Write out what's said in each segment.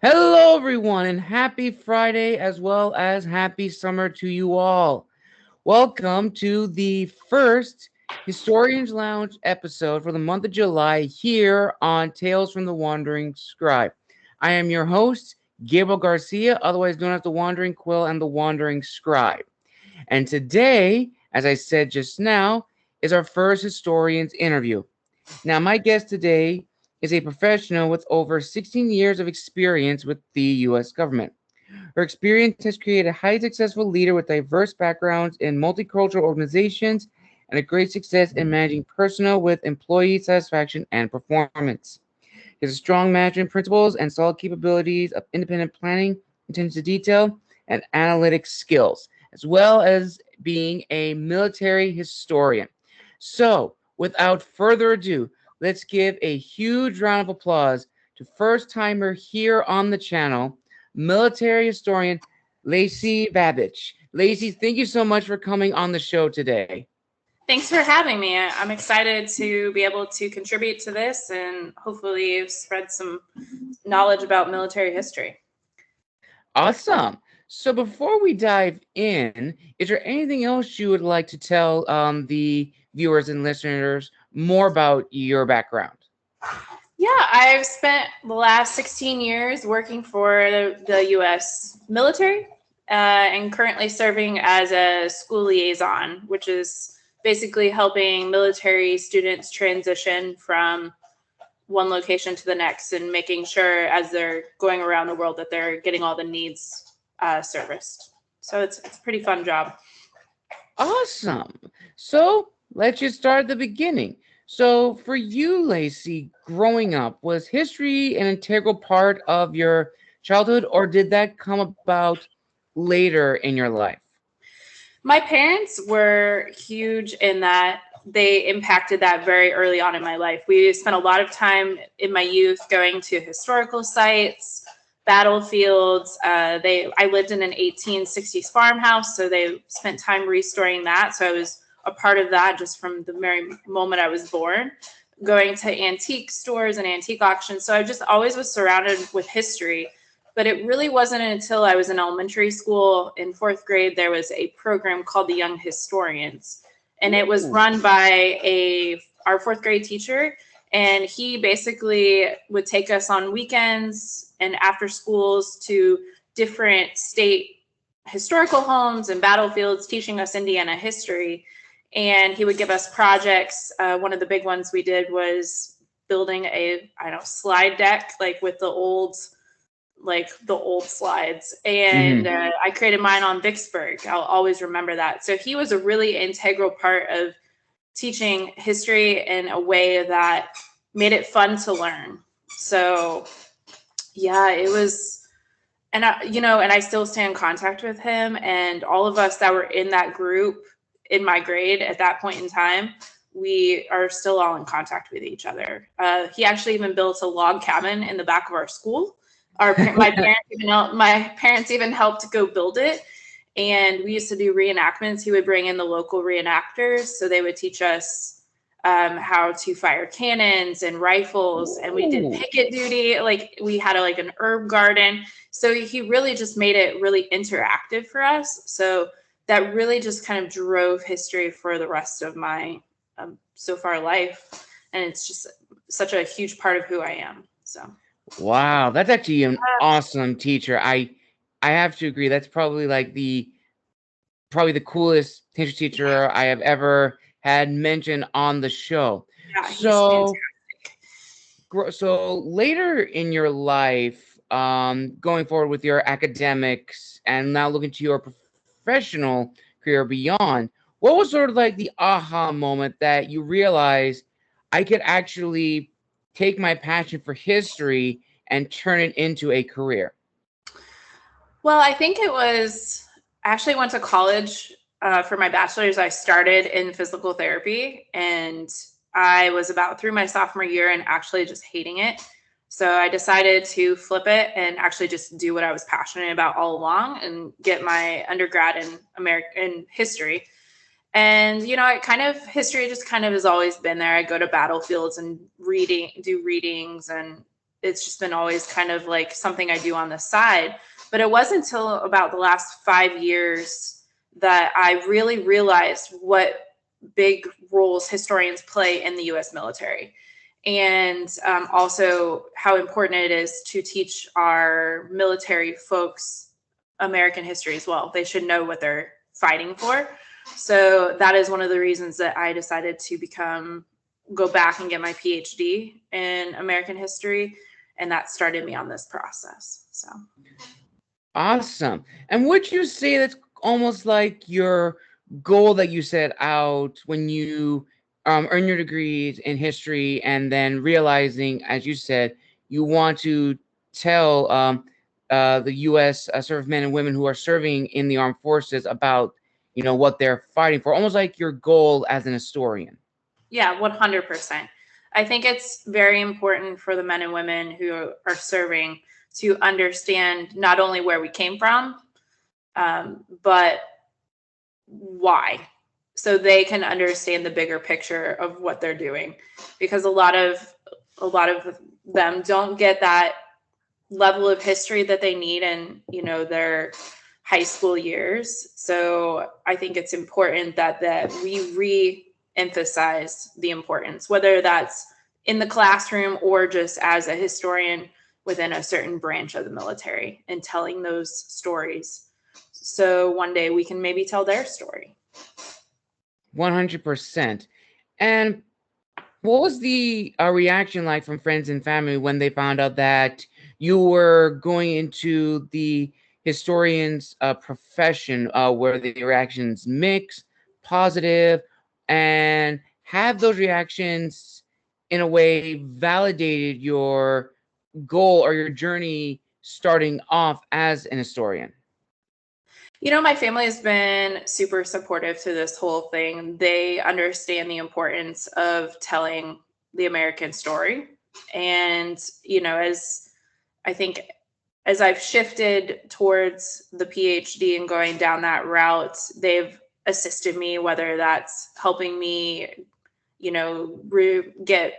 Hello, everyone, and happy Friday as well as happy summer to you all. Welcome to the first Historians Lounge episode for the month of July here on Tales from the Wandering Scribe. I am your host, Gabriel Garcia, otherwise known as the Wandering Quill and the Wandering Scribe. And today, as I said just now, is our first historian's interview. Now, my guest today is a professional with over 16 years of experience with the U.S. government. Her experience has created a highly successful leader with diverse backgrounds in multicultural organizations and a great success in managing personnel with employee satisfaction and performance. He has strong management principles and solid capabilities of independent planning, attention to detail, and analytic skills, as well as being a military historian. So, without further ado, let's give a huge round of applause to first timer here on the channel, military historian Lacy Babich. Lacy, thank you so much for coming on the show today. Thanks for having me. I'm excited to be able to contribute to this and hopefully spread some knowledge about military history. Awesome. So before we dive in, is there anything else you would like to tell the viewers and listeners more about your background? Yeah, I've spent the last 16 years working for the U.S. military and currently serving as a school liaison, which is basically helping military students transition from one location to the next and making sure as they're going around the world that they're getting all the needs serviced. So it's a pretty fun job. Awesome. So let's just start at the beginning. So for you, Lacy, growing up, was history an integral part of your childhood, or did that come about later in your life? My parents were huge in that they impacted that very early on in my life. We spent a lot of time in my youth going to historical sites, battlefields. I lived in an 1860s farmhouse, so they spent time restoring that. So I was a part of that just from the very moment I was born, going to antique stores and antique auctions. So I just always was surrounded with history. But it really wasn't until I was in elementary school in fourth grade, there was a program called the Young Historians. And it was run by our fourth grade teacher. And he basically would take us on weekends and after schools to different state historical homes and battlefields, teaching us Indiana history. And he would give us projects. One of the big ones we did was building a slide deck, like with the old slides. And I created mine on Vicksburg. I'll always remember that. So he was a really integral part of teaching history in a way that made it fun to learn. So yeah, it was, and I still stay in contact with him, and all of us that were in that group in my grade at that point in time, we are still all in contact with each other. He actually even built a log cabin in the back of our school. My parents even helped go build it. And we used to do reenactments. He would bring in the local reenactors. So they would teach us how to fire cannons and rifles. And we did picket duty. Like we had an herb garden. So he really just made it really interactive for us. So that really just kind of drove history for the rest of my so far life. And it's just such a huge part of who I am. So. Wow, that's actually an awesome teacher. I have to agree. That's probably the coolest history teacher I have ever had mentioned on the show. Yeah, he's fantastic. So later in your life, going forward with your academics and now looking to your professional career beyond, what was sort of like the aha moment that you realized I could actually take my passion for history and turn it into a career? Well, I think it was, I actually went to college for my bachelor's. I started in physical therapy, and I was about through my sophomore year and actually just hating it. So I decided to flip it and actually just do what I was passionate about all along and get my undergrad in American history. And, history just kind of has always been there. I go to battlefields and do readings and it's just been always kind of like something I do on the side. But it wasn't until about the last 5 years that I really realized what big roles historians play in the U.S. military, and also how important it is to teach our military folks American history as well. They should know what they're fighting for. So that is one of the reasons that I decided to go back and get my PhD in American history, and that started me on this process. So Awesome. And would you say that's almost like your goal that you set out when you earn your degrees in history, and then realizing, as you said, you want to tell the U.S. Servicemen and women who are serving in the armed forces about, what they're fighting for, almost like your goal as an historian? yeah, 100%. I think it's very important for the men and women who are serving to understand not only where we came from, but why, so they can understand the bigger picture of what they're doing, because a lot of them don't get that level of history that they need in their high school years. So I think it's important that we re-emphasize the importance, whether that's in the classroom or just as a historian within a certain branch of the military, and telling those stories so one day we can maybe tell their story. 100%. And what was the reaction like from friends and family when they found out that you were going into the historian's profession? Were the reactions mixed, positive, and have those reactions in a way validated your goal or your journey starting off as an historian? My family has been super supportive to this whole thing. They understand the importance of telling the American story. And, as I think, as I've shifted towards the PhD and going down that route, they've assisted me, whether that's helping me, get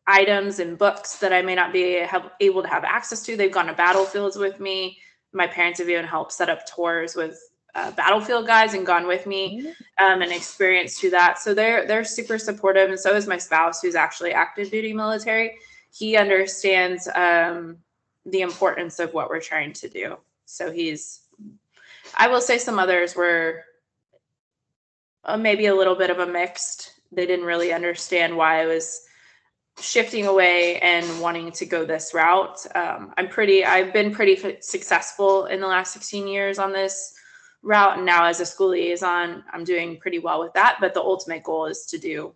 items and books that I may not be able to have access to. They've gone to battlefields with me. My parents have even helped set up tours with battlefield guys and gone with me and experienced through that. So they're super supportive, and so is my spouse, who's actually active duty military. He understands the importance of what we're trying to do. So I will say some others were maybe a little bit of a mixed. They didn't really understand why I was shifting away and wanting to go this route. I've been pretty successful in the last 16 years on this route, and now as a school liaison, I'm doing pretty well with that. But the ultimate goal is to do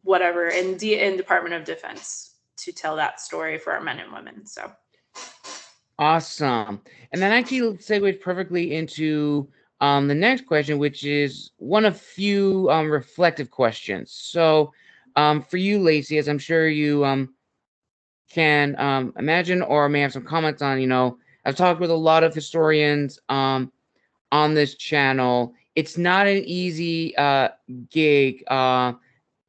whatever in Department of Defense, to tell that story for our men and women. So awesome. And that actually segues perfectly into the next question, which is one of few reflective questions. So for you, Lacy, as I'm sure you can imagine or may have some comments on, I've talked with a lot of historians on this channel. It's not an easy gig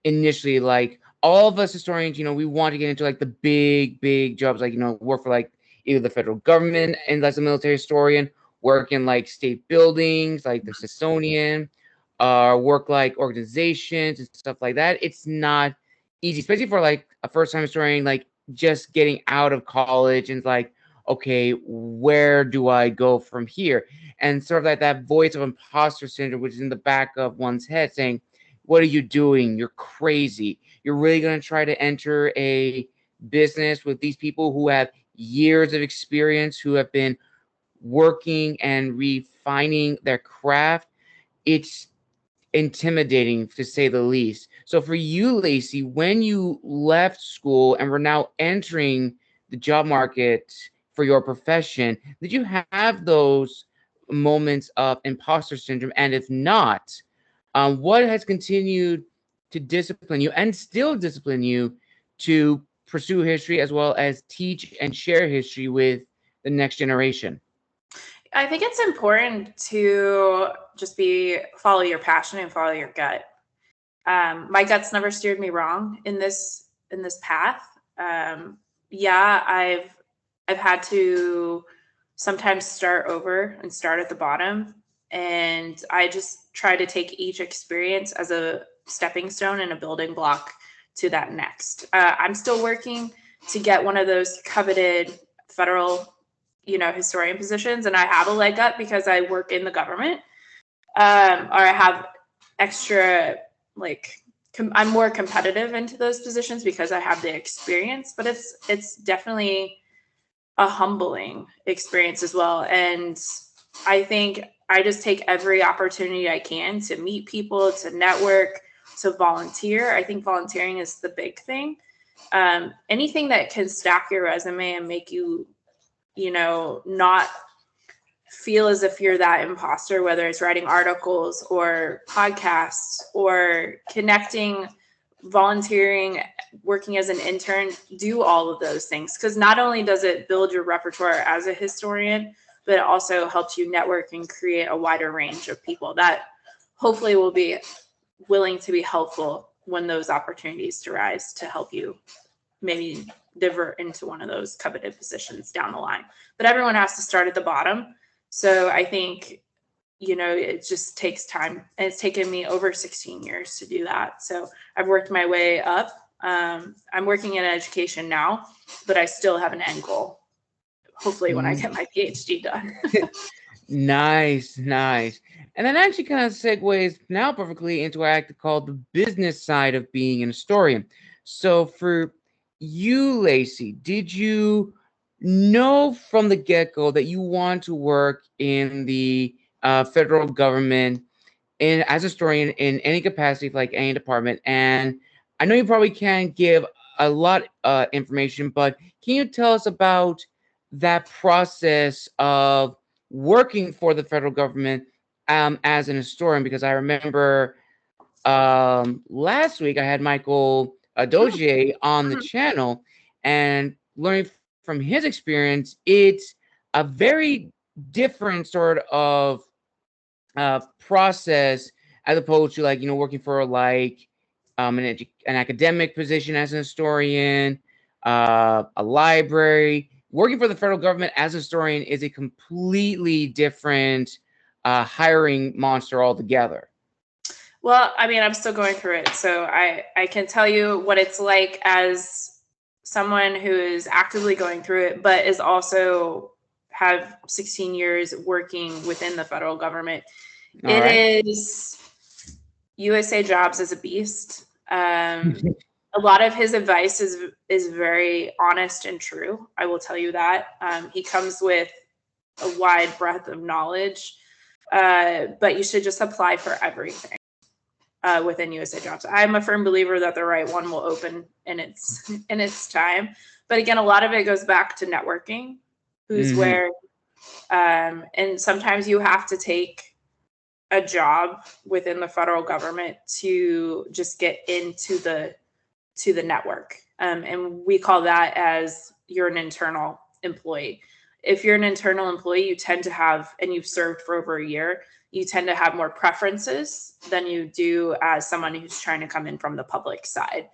initially. Like, all of us historians, we want to get into like the big jobs, like, work for like either the federal government and as a military historian, work in like state buildings, like the Smithsonian, work like organizations and stuff like that. It's not easy, especially for like a first-time historian, like just getting out of college and like, okay, where do I go from here? And sort of like that voice of imposter syndrome, which is in the back of one's head saying, what are you doing? You're crazy. You're really going to try to enter a business with these people who have years of experience, who have been working and refining their craft? It's intimidating, to say the least. So for you, Lacy, when you left school and were now entering the job market for your profession, did you have those moments of imposter syndrome? And if not, what has continued to discipline you and still discipline you to pursue history as well as teach and share history with the next generation? I think it's important to just follow your passion and follow your gut. My gut's never steered me wrong in this path. Yeah, I've had to sometimes start over and start at the bottom, and I just try to take each experience as a stepping stone and a building block to that next. I'm still working to get one of those coveted federal, historian positions, and I have a leg up because I work in the government, or I have extra, like, I'm more competitive into those positions because I have the experience. But it's definitely a humbling experience as well. And I think I just take every opportunity I can to meet people, to network, to volunteer. I think volunteering is the big thing. Anything that can stack your resume and make you, not feel as if you're that imposter, whether it's writing articles or podcasts or connecting, volunteering, working as an intern, do all of those things. Because not only does it build your repertoire as a historian, but it also helps you network and create a wider range of people that hopefully will be willing to be helpful when those opportunities arise to help you maybe divert into one of those coveted positions down the line. But everyone has to start at the bottom. So I think, it just takes time. And it's taken me over 16 years to do that. So I've worked my way up. I'm working in education now, but I still have an end goal. Hopefully when I get my PhD done. Nice. And that actually kind of segues now perfectly into what I like to call the business side of being an historian. So for you, Lacy, did you know from the get-go that you want to work in the federal government as a historian in any capacity, like any department? And I know you probably can't give a lot information, but can you tell us about that process of working for the federal government as an historian? Because I remember last week I had Michael Dozier on the channel, and learning from his experience, it's a very different sort of process as opposed to, like, working for like an academic position as an historian, a library. Working for the federal government as a historian is a completely different hiring monster altogether. Well, I mean, I'm still going through it. So I can tell you what it's like as someone who is actively going through it, but is also have 16 years working within the federal government. It is USA Jobs is a beast. A lot of his advice is very honest and true. I will tell you that. He comes with a wide breadth of knowledge, but you should just apply for everything within USA Jobs. I'm a firm believer that the right one will open in its time. But again, a lot of it goes back to networking, who's where, and sometimes you have to take a job within the federal government to just get into the network. And we call that as you're an internal employee. If you're an internal employee, you tend to have, and you've served for over a year, you tend to have more preferences than you do as someone who's trying to come in from the public side.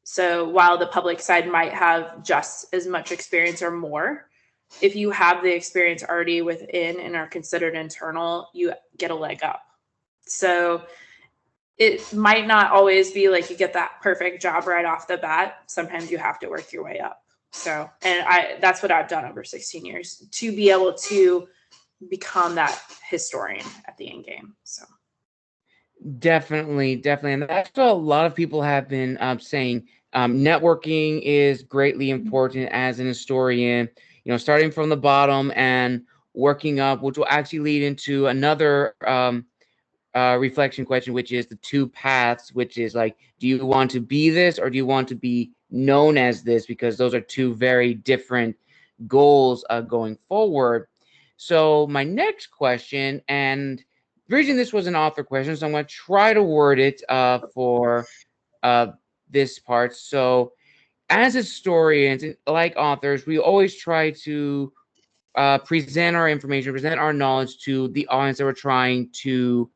So while the public side might have just as much experience or more, if you have the experience already within and are considered internal, you get a leg up. So it might not always be like you get that perfect job right off the bat. Sometimes you have to work your way up. So, and that's what I've done over 16 years to be able to become that historian at the end game. So definitely. And that's what a lot of people have been saying. Networking is greatly important as an historian, starting from the bottom and working up, which will actually lead into another reflection question, which is the two paths, which is like, do you want to be this or do you want to be known as this? Because those are two very different goals going forward. So my next question, and the reason this was an author question, so I'm going to try to word it for this part. So as historians, like authors, we always try to present our information, present our knowledge to the audience that we're trying to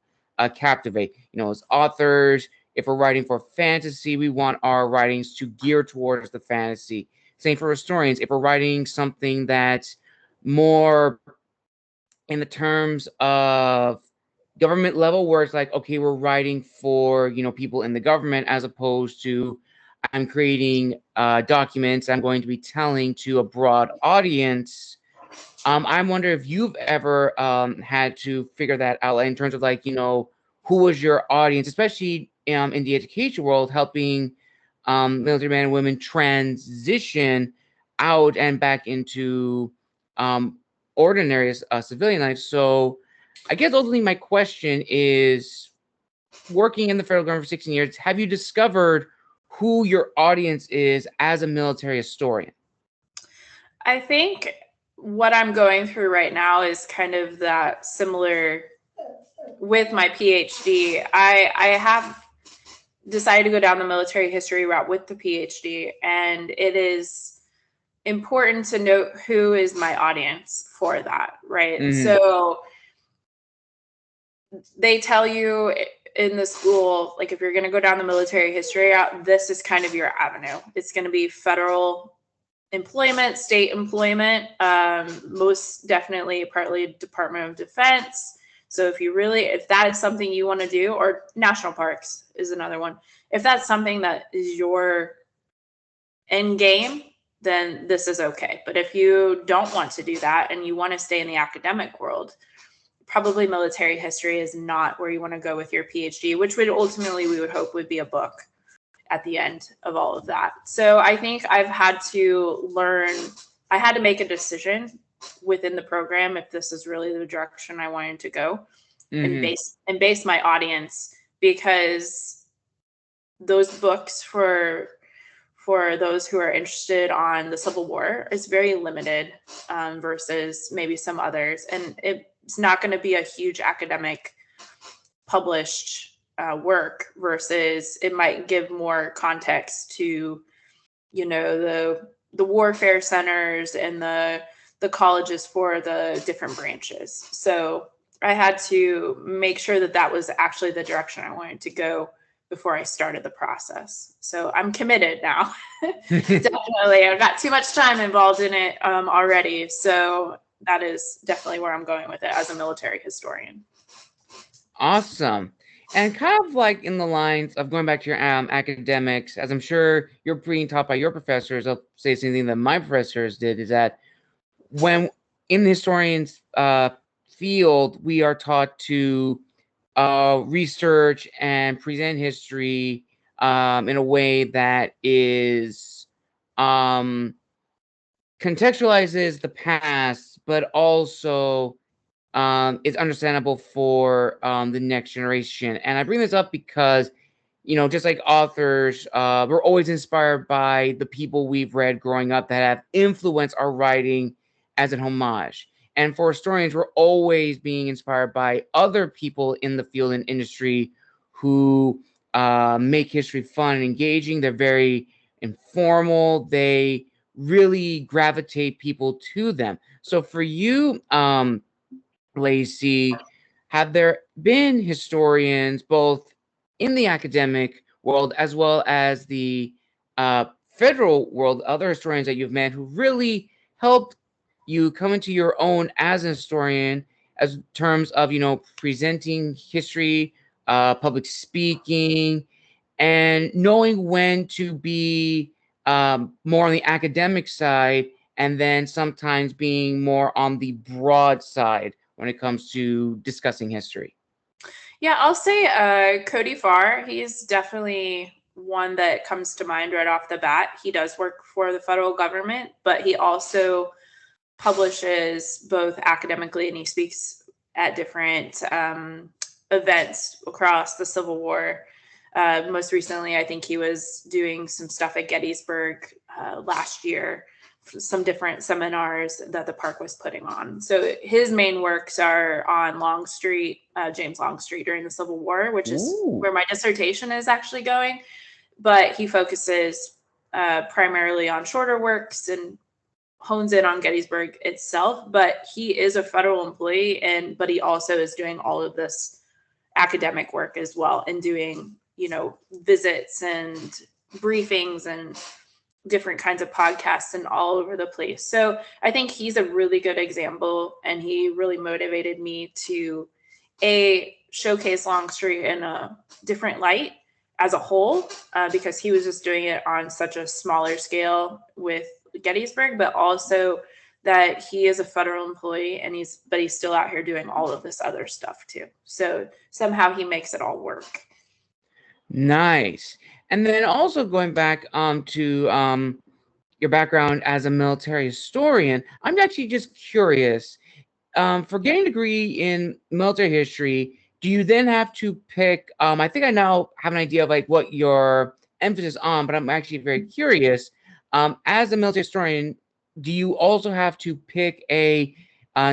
captivate. As authors, If we're writing for fantasy, we want our writings to gear towards the fantasy. Same for historians. If we're writing something that's more in the terms of government level, where it's like, okay, we're writing for, people in the government, as opposed to I'm creating documents I'm going to be telling to a broad audience. I wonder if you've ever had to figure that out in terms of like, who was your audience, especially in the education world, helping military men and women transition out and back into ordinary civilian life. So I guess ultimately my question is, working in the federal government for 16 years, have you discovered who your audience is as a military historian? I think what I'm going through right now is kind of that similar with my PhD. I have decided to go down the military history route with the PhD, and it is important to note who is my audience for that, right? Mm-hmm. So they tell you in the school, like, if you're going to go down the military history route, this is kind of your avenue. It's going to be federal employment, state employment, most definitely partly Department of Defense. So if that is something you want to do, or national parks is another one. If that's something that is your end game, then this is okay. But if you don't want to do that and you want to stay in the academic world, probably military history is not where you want to go with your PhD, which would ultimately, we would hope, would be a book at the end of all of that. So I think I've had to make a decision within the program if this is really the direction I wanted to go, Mm-hmm. and base my audience, because those books for those who are interested on the Civil War is very limited versus maybe some others. And it's not going to be a huge academic published work, versus it might give more context to, the warfare centers and the colleges for the different branches. So I had to make sure that was actually the direction I wanted to go before I started the process. So I'm committed now. Definitely. I've got too much time involved in it already. So that is definitely where I'm going with it as a military historian. Awesome. And kind of like in the lines of going back to your academics, as I'm sure you're being taught by your professors, I'll say something that my professors did, is that when in the historian's field, we are taught to research and present history in a way that is contextualizes the past, but also is understandable for the next generation. And I bring this up because, just like authors, we're always inspired by the people we've read growing up that have influenced our writing as an homage. And for historians, we're always being inspired by other people in the field and industry who make history fun and engaging. They're very informal. They really gravitate people to them. So for you, Lacy, have there been historians both in the academic world as well as the federal world, other historians that you've met who really helped you come into your own as a historian, as terms of, presenting history, public speaking, and knowing when to be more on the academic side, and then sometimes being more on the broad side when it comes to discussing history? Yeah, I'll say Cody Farr. He's definitely one that comes to mind right off the bat. He does work for the federal government, but he also publishes both academically, and he speaks at different events across the Civil War. Most recently, I think he was doing some stuff at Gettysburg last year, some different seminars that the park was putting on. So his main works are on Longstreet, James Longstreet during the Civil War, which is where my dissertation is actually going. But he focuses primarily on shorter works and hones in on Gettysburg itself. But he is a federal employee, but he also is doing all of this academic work as well, and doing, visits and briefings and different kinds of podcasts and all over the place. So I think he's a really good example, and he really motivated me to showcase Longstreet in a different light as a whole, because he was just doing it on such a smaller scale with Gettysburg, but also that he is a federal employee and he's still out here doing all of this other stuff too. So somehow he makes it all work. Nice. And then also going back to your background as a military historian, I'm actually just curious. For getting a degree in military history, do you then have to pick? I think I now have an idea of like what your emphasis on, but I'm actually very curious. As a military historian, do you also have to pick a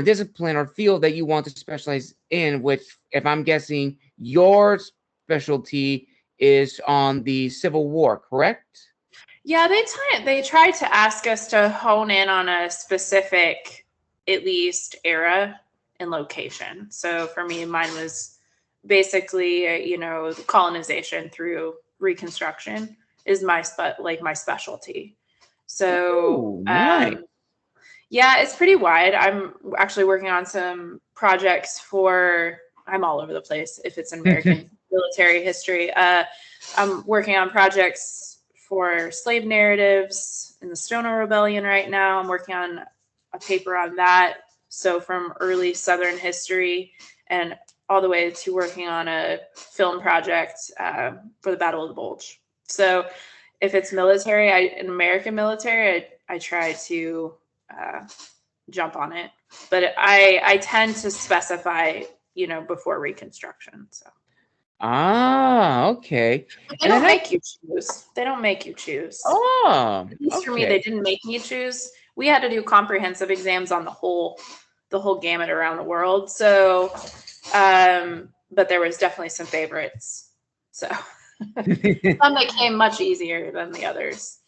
discipline or field that you want to specialize in? Which, if I'm guessing, your specialty is on the Civil War, correct? Yeah, they tried to ask us to hone in on a specific, at least, era and location. So for me, mine was basically, colonization through Reconstruction is my specialty. So Ooh, nice. yeah, it's pretty wide. I'm actually working on some projects I'm all over the place if it's American military history. I'm working on projects for slave narratives in the Stono Rebellion right now. I'm working on a paper on that. So from early Southern history and all the way to working on a film project for the Battle of the Bulge. So if it's military, American military, I try to jump on it. But I tend to specify, before Reconstruction. So. Okay. But they don't make you choose. They don't make you choose. Oh, at least for me, they didn't make me choose. We had to do comprehensive exams on the whole gamut around the world. So, but there was definitely some favorites. So some that came much easier than the others.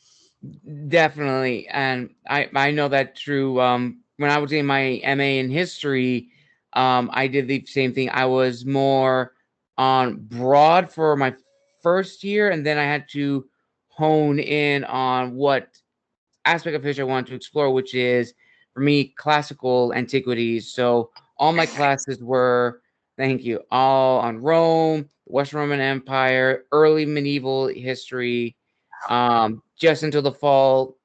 Definitely, and I know that through when I was in my MA in history, I did the same thing. I was more on broad for my first year, and then I had to hone in on what aspect of history I wanted to explore, which is for me classical antiquities. So all my classes were, thank you, all on Rome, Western Roman Empire, early medieval history, just until the fall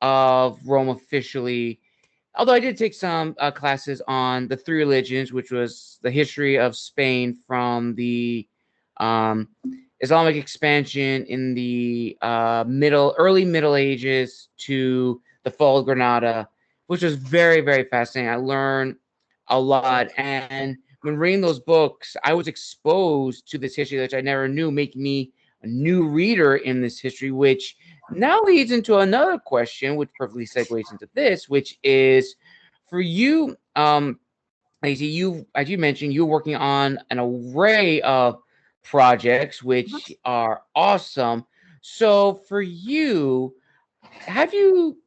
of Rome officially. Although I did take some classes on the three religions, which was the history of Spain from the um, Islamic expansion in the early Middle Ages to the fall of Granada, which was very, very fascinating. I learned a lot. And when reading those books, I was exposed to this history that I never knew, making me a new reader in this history, which now leads into another question, which perfectly segues into this, which is for you, Lacy, as you mentioned, you're working on an array of projects, which are awesome. So for you, have you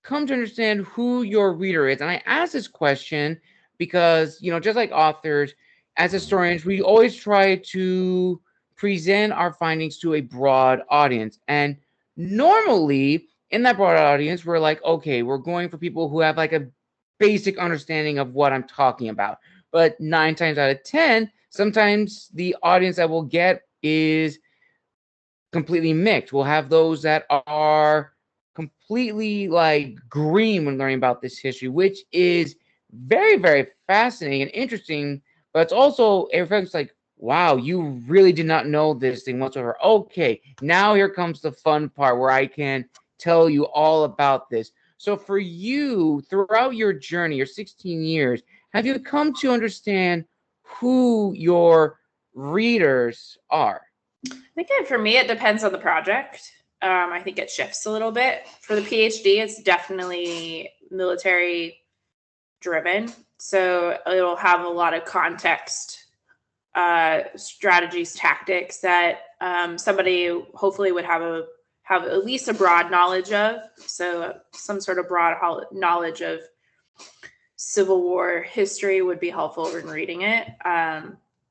come to understand who your reader is? And I ask this question because, just like authors, as historians, we always try to present our findings to a broad audience. And normally, in that broad audience, we're like, okay, we're going for people who have like a basic understanding of what I'm talking about. But 9 times out of 10, sometimes the audience that we'll get is completely mixed. We'll have those that are completely like green when learning about this history, which is very, very fascinating and interesting. But it's also it reflects like, wow, you really did not know this thing whatsoever. Okay, now here comes the fun part where I can tell you all about this. So for you, throughout your journey, your 16 years, have you come to understand who your readers are? I think for me, it depends on the project. I think it shifts a little bit. For the PhD, it's definitely military driven. So it'll have a lot of context, strategies, tactics that somebody hopefully would have at least a broad knowledge of. So some sort of broad knowledge of Civil War history would be helpful when reading it.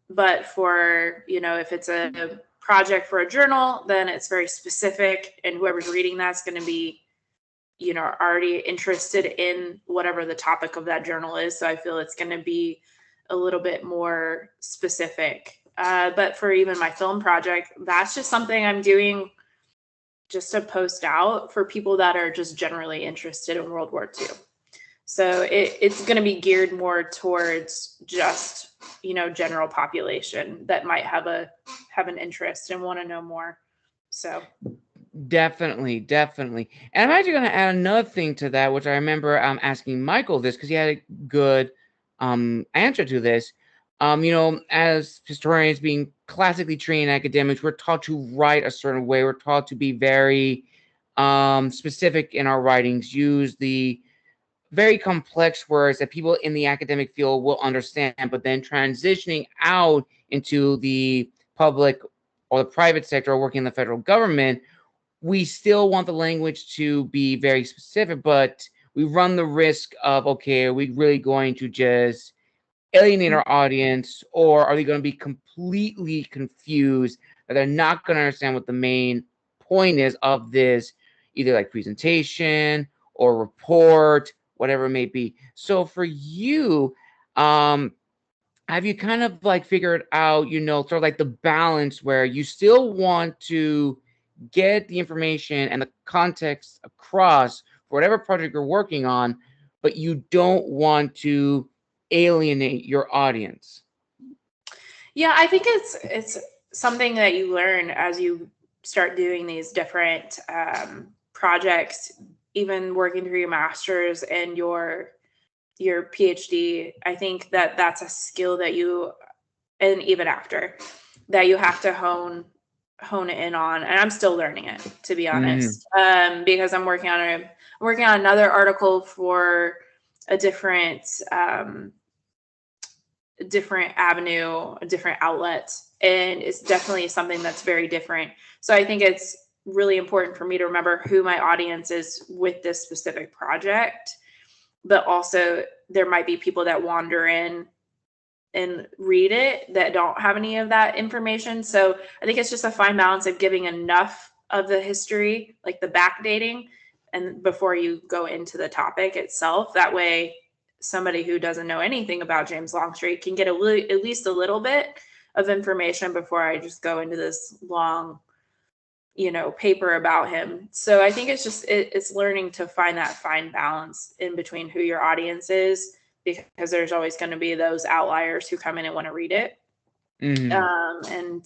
But for, if it's a project for a journal, then it's very specific, and whoever's reading that's going to be, you know, already interested in whatever the topic of that journal is. So I feel it's going to be a little bit more specific. But for even my film project, that's just something I'm doing just to post out for people that are just generally interested in World War II. So it's going to be geared more towards just, you know, general population that might have an interest and want to know more. So Definitely. And I'm actually going to add another thing to that, which I remember asking Michael this because he had a good answer to this. You know, as historians being classically trained academics, we're taught to write a certain way. We're taught to be very specific in our writings, use the very complex words that people in the academic field will understand, but then transitioning out into the public or the private sector or working in the federal government, we still want the language to be very specific, but we run the risk of, okay, are we really going to just alienate our audience, or are they going to be completely confused that they're not going to understand what the main point is of this, either like presentation or report, whatever it may be. So for you, have you kind of like figured out, you know, sort of like the balance where you still want to get the information and the context across for whatever project you're working on, but you don't want to alienate your audience? yeah, I think it's something that you learn as you start doing these different projects, even working through your master's and your PhD. I think that that's a skill that you, and even after that, you have to hone in on. And I'm still learning it, to be honest, because I'm working on another article for a different avenue, a different outlet, and it's definitely something that's very different. So I think it's really important for me to remember who my audience is with this specific project, but also there might be people that wander in and read it that don't have any of that information. So I think it's just a fine balance of giving enough of the history, like the backdating, and before you go into the topic itself. That way somebody who doesn't know anything about James Longstreet can get at least a little bit of information before I just go into this long, you know, paper about him. So I think it's just it's learning to find that fine balance in between who your audience is, because there's always going to be those outliers who come in and want to read it. And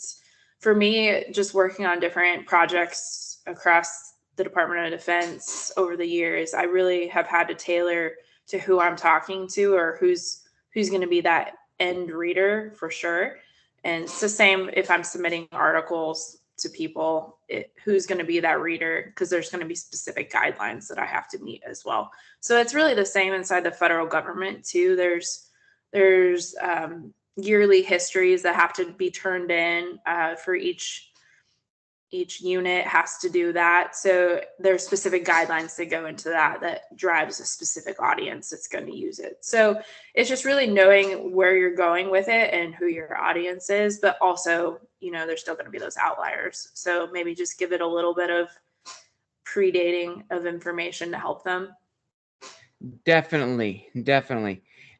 for me, just working on different projects across the Department of Defense over the years, I really have had to tailor to who I'm talking to, or who's going to be that end reader for sure. And it's the same if I'm submitting articles to people, who's going to be that reader, because there's going to be specific guidelines that I have to meet as well. So it's really the same inside the federal government too. There's yearly histories that have to be turned in for each unit has to do that. So there's specific guidelines that go into that drives a specific audience that's going to use it. So it's just really knowing where you're going with it and who your audience is, but also, you know, there's still going to be those outliers. So maybe just give it a little bit of predating of information to help them. Definitely.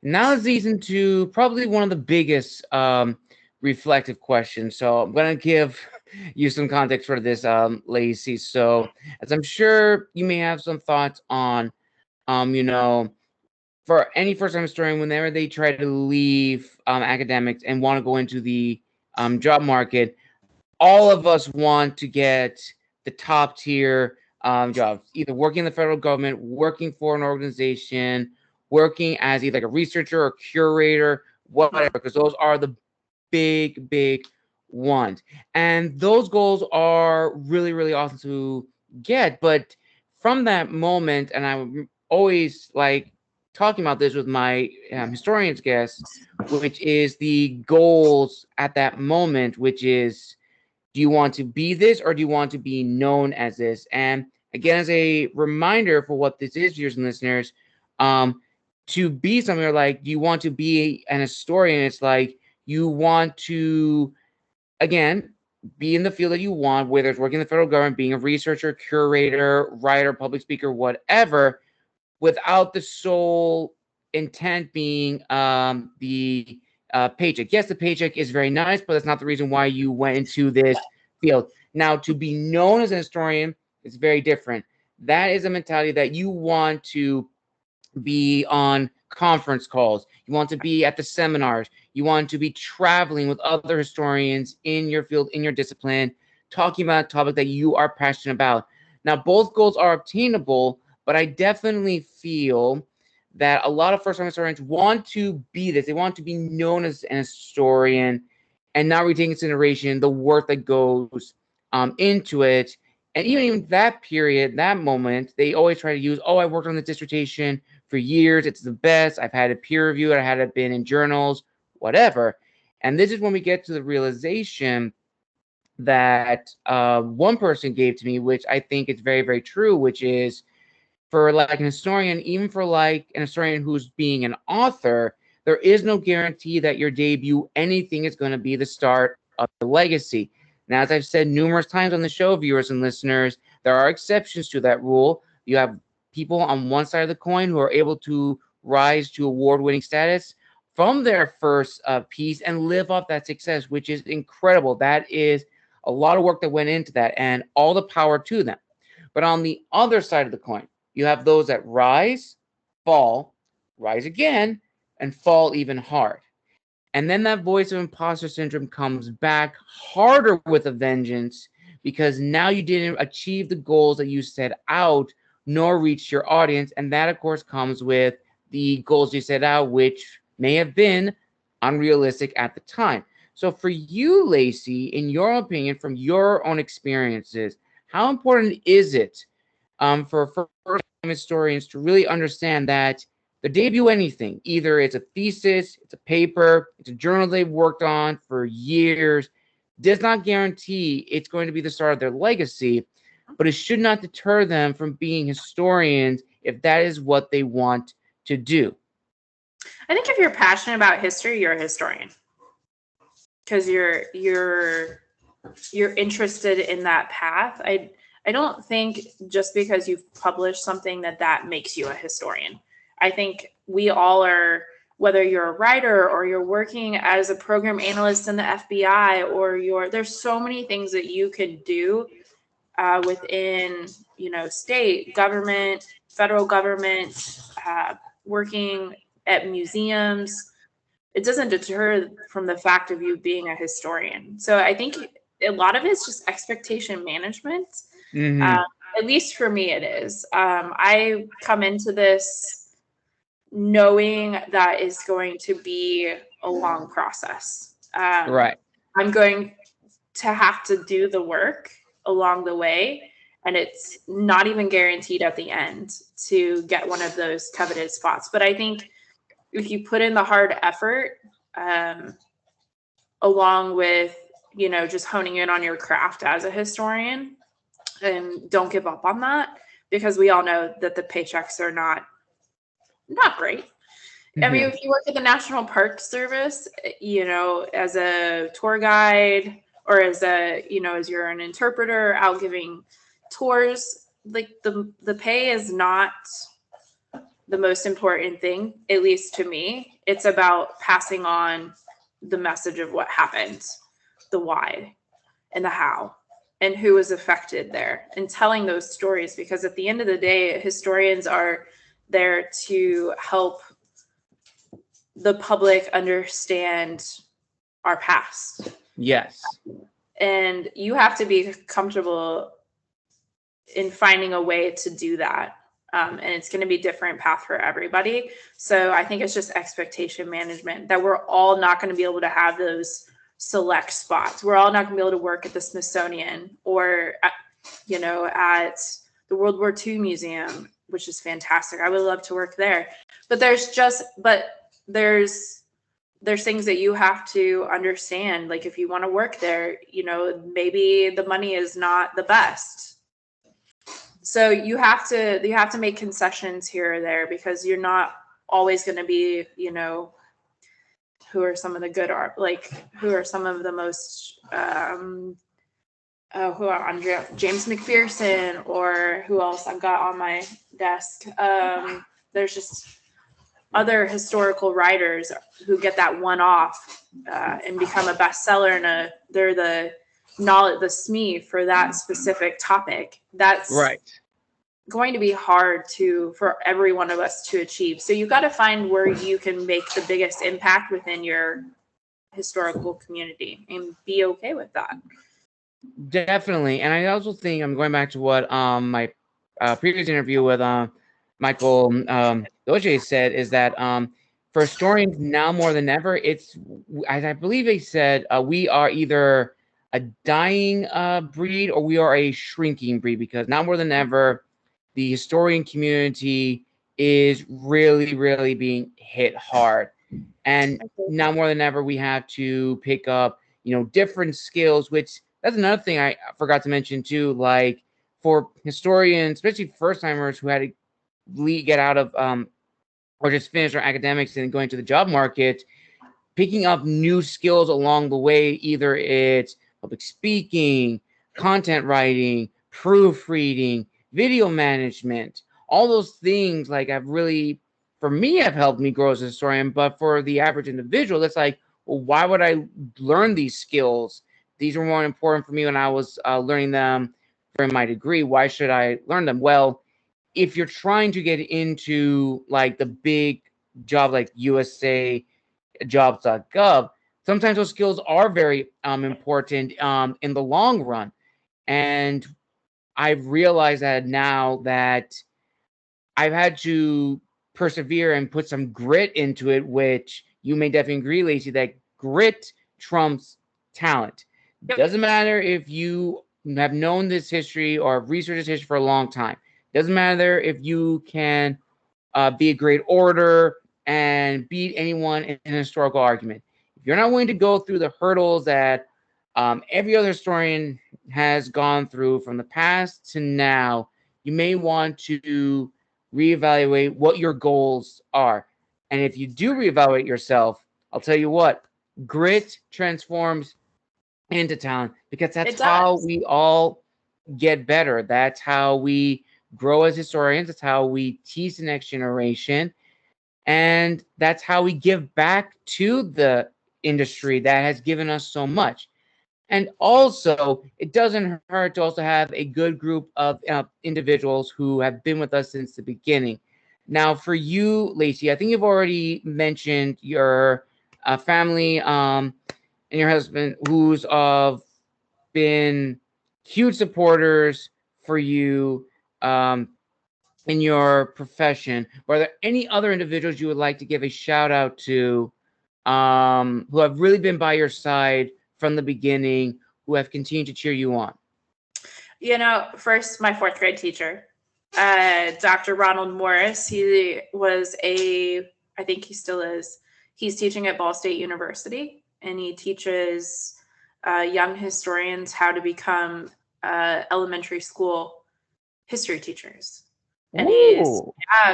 Now let's ease into probably one of the biggest reflective questions. So I'm going to give you some context for this, Lacy. So as I'm sure you may have some thoughts on, you know, for any first-time historian, whenever they try to leave academics and want to go into the job market, all of us want to get the top tier jobs, either working in the federal government, working for an organization, working as either like a researcher or curator, whatever, because those are the big ones. And those goals are really awesome to get. But from that moment, and I'm always like talking about this with my historians guests, which is the goals at that moment, which is, do you want to be this or do you want to be known as this? And again, as a reminder for what this is, viewers and listeners, to be something like, do you want to be an historian? It's like you want to, again, be in the field that you want, whether it's working in the federal government, being a researcher, curator, writer, public speaker, whatever, without the sole intent being the paycheck. Yes, the paycheck is very nice, but that's not the reason why you went into this field. Now, to be known as an historian is very different. That is a mentality that you want to be on conference calls. You want to be at the seminars. You want to be traveling with other historians in your field, in your discipline, talking about a topic that you are passionate about. Now, both goals are obtainable, but I definitely feel that a lot of first-time historians want to be this. They want to be known as an historian and not really take into consideration the work that goes into it. And even that period, that moment, they always try to use, oh, I worked on the dissertation for years. It's the best. I've had it peer reviewed. I had it been in journals, whatever. And this is when we get to the realization that one person gave to me, which I think is very, very true, which is for like an historian, even for like an historian who's being an author, there is no guarantee that your debut, anything is going to be the start of the legacy. Now, as I've said numerous times on the show, viewers and listeners, there are exceptions to that rule. You have people on one side of the coin who are able to rise to award-winning status from their first piece and live off that success, which is incredible. That is a lot of work that went into that, and all the power to them. But on the other side of the coin, you have those that rise, fall, rise again, and fall even hard. And then that voice of imposter syndrome comes back harder with a vengeance because now you didn't achieve the goals that you set out nor reach your audience. And that, of course, comes with the goals you set out, which may have been unrealistic at the time. So for you, Lacy, in your opinion, from your own experiences, how important is it for first-time historians to really understand that the debut anything, either it's a thesis, it's a paper, it's a journal they've worked on for years, does not guarantee it's going to be the start of their legacy, but it should not deter them from being historians if that is what they want to do. I think if you're passionate about history, you're a historian because you're interested in that path. I don't think just because you've published something that makes you a historian. I think we all are, whether you're a writer or you're working as a program analyst in the FBI, or there's so many things that you could do within, state government, federal government, working at museums. It doesn't deter from the fact of you being a historian. So I think a lot of it's just expectation management. Mm-hmm. At least for me, it is. I come into this knowing that it's going to be a long process. Right. I'm going to have to do the work along the way, and it's not even guaranteed at the end to get one of those coveted spots. But I think if you put in the hard effort, along with, just honing in on your craft as a historian, and don't give up on that, because we all know that the paychecks are not great. I mean, if you work at the National Park Service, as a tour guide, or as you're an interpreter out giving tours, like the pay is not the most important thing, at least to me. It's about passing on the message of what happened, the why and the how, and who was affected there, and telling those stories, because at the end of the day, historians are there to help the public understand our past. Yes. And you have to be comfortable in finding a way to do that. And it's going to be a different path for everybody. So I think it's just expectation management, that we're all not going to be able to have those select spots. We're all not going to be able to work at the Smithsonian or, at the World War II Museum, which is fantastic. I would love to work there. But there's things that you have to understand. Like, if you want to work there, maybe the money is not the best. So you have to make concessions here or there, because you're not always going to be, who are some of the good art, like who are some of the most who are Andrea, James McPherson, or who else I've got on my desk. There's just other historical writers who get that one off and become a bestseller, and they're the knowledge, the SME for that specific topic. That's Right. going to be hard for every one of us to achieve. So you got to find where you can make the biggest impact within your historical community and be okay with that. Definitely. And I also think I'm going back to what my previous interview with Michael Doge said, is that for historians now more than ever, it's, as I believe they said, we are either a dying breed or we are a shrinking breed, because now more than ever, the historian community is really, really being hit hard. And now more than ever, we have to pick up, different skills, which that's another thing I forgot to mention too. Like for historians, especially first timers who had to get out of or just finish their academics and going to the job market, picking up new skills along the way. Either it's public speaking, content writing, proofreading, video management, all those things like have really, for me, have helped me grow as a historian. But for the average individual, that's like, well, why would I learn these skills? These were more important for me when I was learning them for my degree. Why should I learn them? Well, if you're trying to get into like the big job like USA jobs.gov, sometimes those skills are very important in the long run. And I've realized that now that I've had to persevere and put some grit into it, which you may definitely agree, Lacy, that grit trumps talent. Doesn't matter if you have known this history or researched this history for a long time. Doesn't matter if you can be a great orator and beat anyone in an historical argument. If you're not willing to go through the hurdles that every other historian has gone through from the past to now, you may want to reevaluate what your goals are. And if you do reevaluate yourself, I'll tell you what, grit transforms into talent, because that's how we all get better. That's how we grow as historians. That's how we teach the next generation. And that's how we give back to the industry that has given us so much. And also, it doesn't hurt to also have a good group of individuals who have been with us since the beginning. Now, for you, Lacy, I think you've already mentioned your family and your husband, who's been huge supporters for you in your profession. Are there any other individuals you would like to give a shout out to who have really been by your side from the beginning, who have continued to cheer you on? First, my fourth grade teacher, Dr. Ronald Morris. He was I think he still is. He's teaching at Ball State University, and he teaches young historians how to become elementary school history teachers. And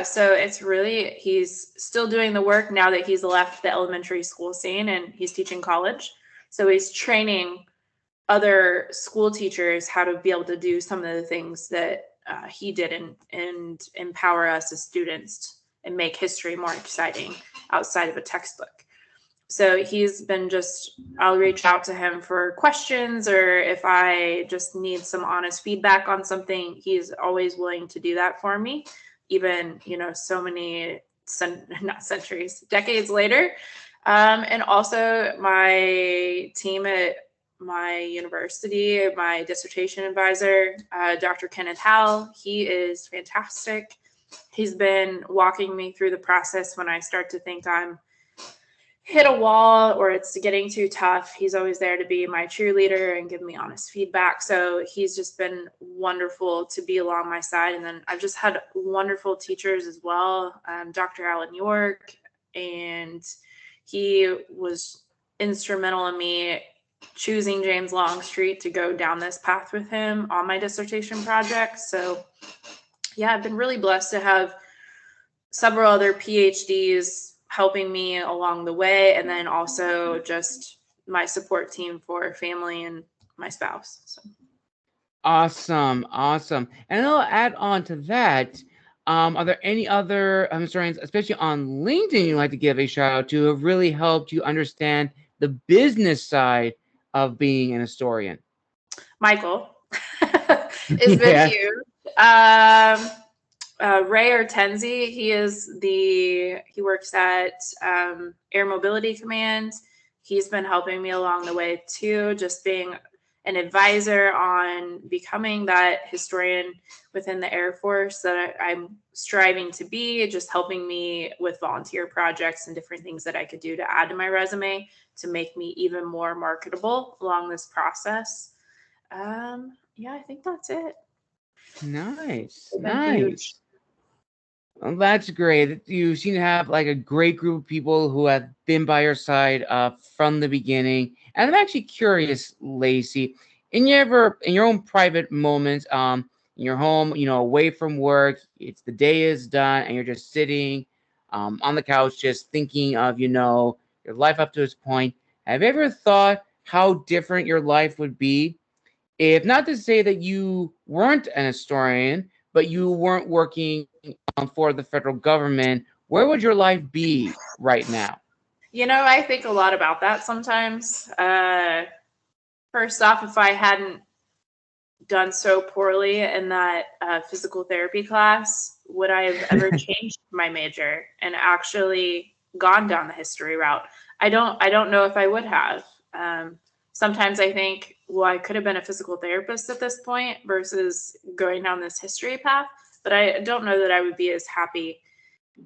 so it's really, he's still doing the work now that he's left the elementary school scene and he's teaching college. So he's training other school teachers how to be able to do some of the things that he did and empower us as students and make history more exciting outside of a textbook. So he's been I'll reach out to him for questions, or if I just need some honest feedback on something, he's always willing to do that for me, even, so many, not centuries, decades later. And also my team at my university, my dissertation advisor, Dr. Kenneth Howell, he is fantastic. He's been walking me through the process when I start to think I'm hit a wall or it's getting too tough. He's always there to be my cheerleader and give me honest feedback. So he's just been wonderful to be along my side. And then I've just had wonderful teachers as well. Dr. Alan York, and he was instrumental in me choosing James Longstreet to go down this path with him on my dissertation project. So yeah, I've been really blessed to have several other PhDs helping me along the way, and then also just my support team for family and my spouse. So Awesome, awesome. And I'll add on to that. Are there any other historians, especially on LinkedIn, you'd like to give a shout out to, who have really helped you understand the business side of being an historian? Michael has been Yeah. huge. Ray Ortenzi, he works at Air Mobility Command. He's been helping me along the way too, just being an advisor on becoming that historian within the Air Force that I'm striving to be, just helping me with volunteer projects and different things that I could do to add to my resume to make me even more marketable along this process. Yeah, I think that's it. Nice, They've been huge. nice. Well, that's great. You seem to have like a great group of people who have been by your side from the beginning. And I'm actually curious, Lacy, in your own private moments, in your home, away from work, it's the day is done, and you're just sitting on the couch, just thinking of your life up to this point. Have you ever thought how different your life would be if, not to say that you weren't an historian, but you weren't working for the federal government? Where would your life be right now? I think a lot about that sometimes. First off, if I hadn't done so poorly in that physical therapy class, would I have ever changed my major and actually gone down the history route? I don't know if I would have. Sometimes I think, well, I could have been a physical therapist at this point versus going down this history path, but I don't know that I would be as happy.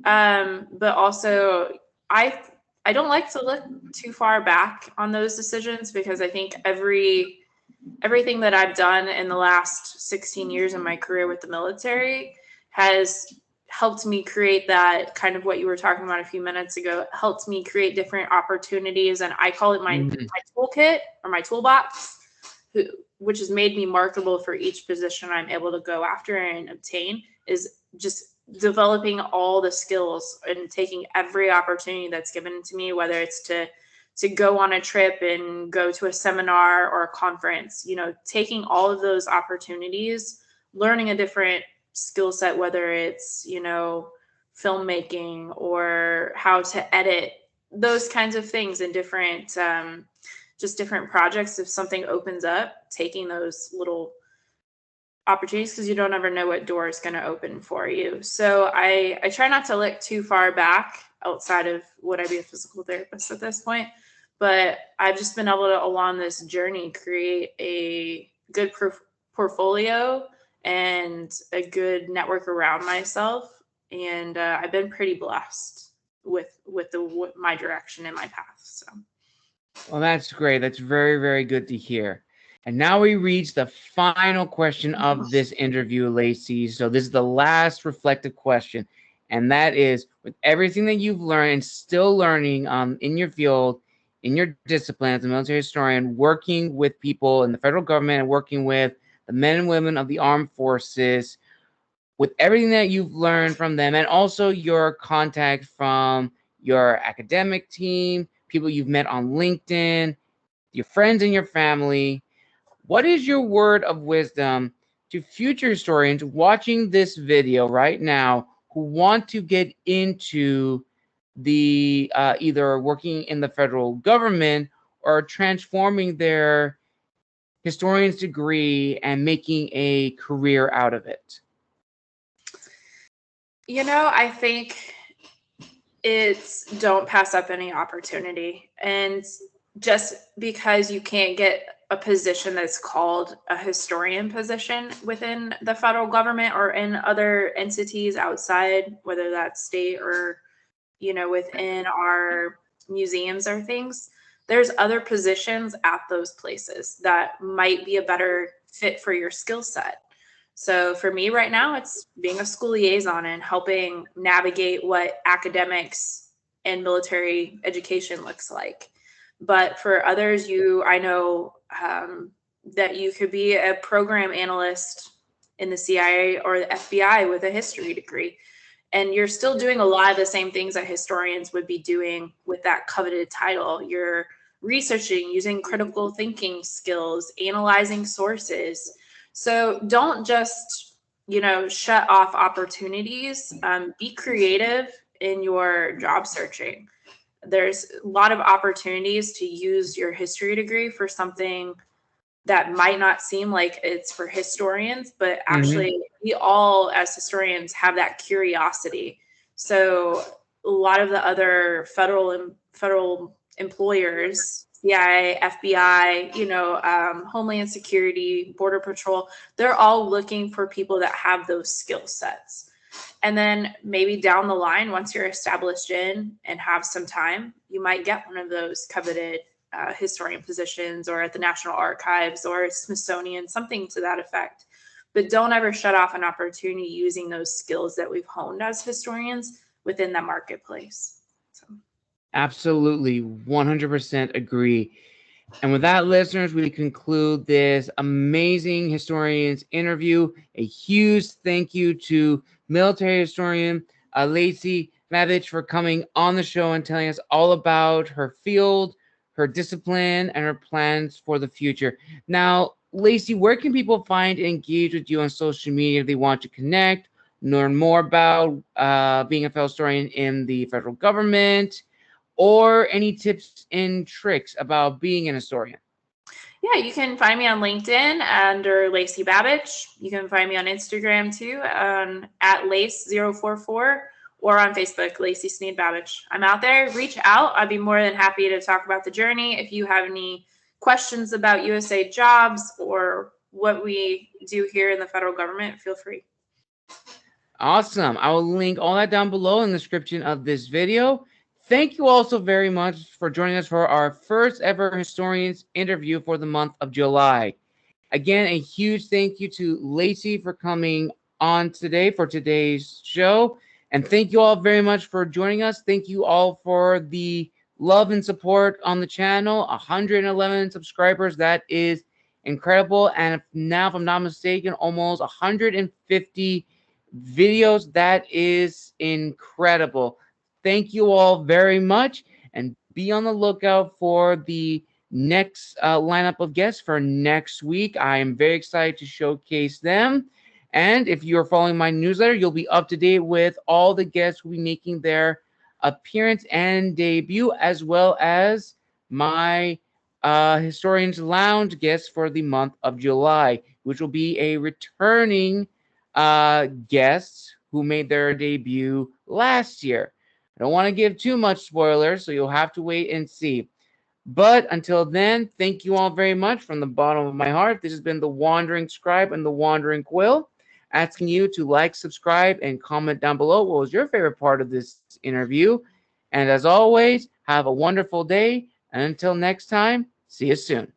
But also, I I don't like to look too far back on those decisions because I think everything that I've done in the last 16 years in my career with the military has helped me create that kind of what you were talking about a few minutes ago, helped me create different opportunities. And I call it Mhm. my toolkit or my toolbox, which has made me marketable for each position I'm able to go after and obtain, is just developing all the skills and taking every opportunity that's given to me, whether it's to go on a trip and go to a seminar or a conference, taking all of those opportunities, learning a different skill set, whether it's, filmmaking or how to edit, those kinds of things in different, just different projects. If something opens up, taking those little opportunities because you don't ever know what door is going to open for you. So I try not to look too far back outside of would I be a physical therapist at this point, but I've just been able to along this journey create a good portfolio and a good network around myself, and I've been pretty blessed with my direction and my path. So. Well, that's great. That's very, very good to hear. And now we reach the final question of this interview, Lacy. So this is the last reflective question. And that is, with everything that you've learned and still learning in your field, in your discipline as a military historian, working with people in the federal government and working with the men and women of the armed forces, with everything that you've learned from them, and also your contact from your academic team, people you've met on LinkedIn, your friends and your family, what is your word of wisdom to future historians watching this video right now who want to get into the either working in the federal government or transforming their historian's degree and making a career out of it? I think it's don't pass up any opportunity. And just because you can't get a position that's called a historian position within the federal government or in other entities outside, whether that's state or, within our museums or things, there's other positions at those places that might be a better fit for your skill set. So for me right now, it's being a school liaison and helping navigate what academics and military education looks like. But for others, I know that you could be a program analyst in the CIA or the FBI with a history degree. And you're still doing a lot of the same things that historians would be doing with that coveted title. You're researching, using critical thinking skills, analyzing sources, So don't just, shut off opportunities. Be creative in your job searching. There's a lot of opportunities to use your history degree for something that might not seem like it's for historians, but actually we all as historians have that curiosity. So a lot of the other federal employers, CIA, FBI, Homeland Security, Border Patrol, they're all looking for people that have those skill sets. And then maybe down the line, once you're established in and have some time, you might get one of those coveted historian positions, or at the National Archives or Smithsonian, something to that effect. But don't ever shut off an opportunity using those skills that we've honed as historians within that marketplace. So. Absolutely, 100% agree. And with that, listeners, we conclude this amazing historians interview. A huge thank you to military historian Lacy Babich for coming on the show and telling us all about her field, her discipline, and her plans for the future. Now, Lacy, where can people find and engage with you on social media if they want to connect, learn more about being a fellow historian in the federal government, or any tips and tricks about being an historian? Yeah, you can find me on LinkedIn under Lacy Babich. You can find me on Instagram too, at Lace044, or on Facebook, Lacy Sneed Babich. I'm out there. Reach out. I'd be more than happy to talk about the journey. If you have any questions about USA jobs or what we do here in the federal government, feel free. Awesome. I will link all that down below in the description of this video. Thank you all so very much for joining us for our first ever historians interview for the month of July. Again, a huge thank you to Lacy for coming on today for today's show. And thank you all very much for joining us. Thank you all for the love and support on the channel. 111 subscribers. That is incredible. And now, if I'm not mistaken, almost 150 videos. That is incredible. Thank you all very much. And be on the lookout for the next lineup of guests for next week. I am very excited to showcase them. And if you're following my newsletter, you'll be up to date with all the guests who will be making their appearance and debut, as well as my Historians Lounge guests for the month of July, which will be a returning guests who made their debut last year. I don't want to give too much spoilers, so you'll have to wait and see. But until then, thank you all very much from the bottom of my heart. This has been the Wandering Scribe and the Wandering Quill, asking you to like, subscribe, and comment down below what was your favorite part of this interview. And as always, have a wonderful day. And until next time, see you soon.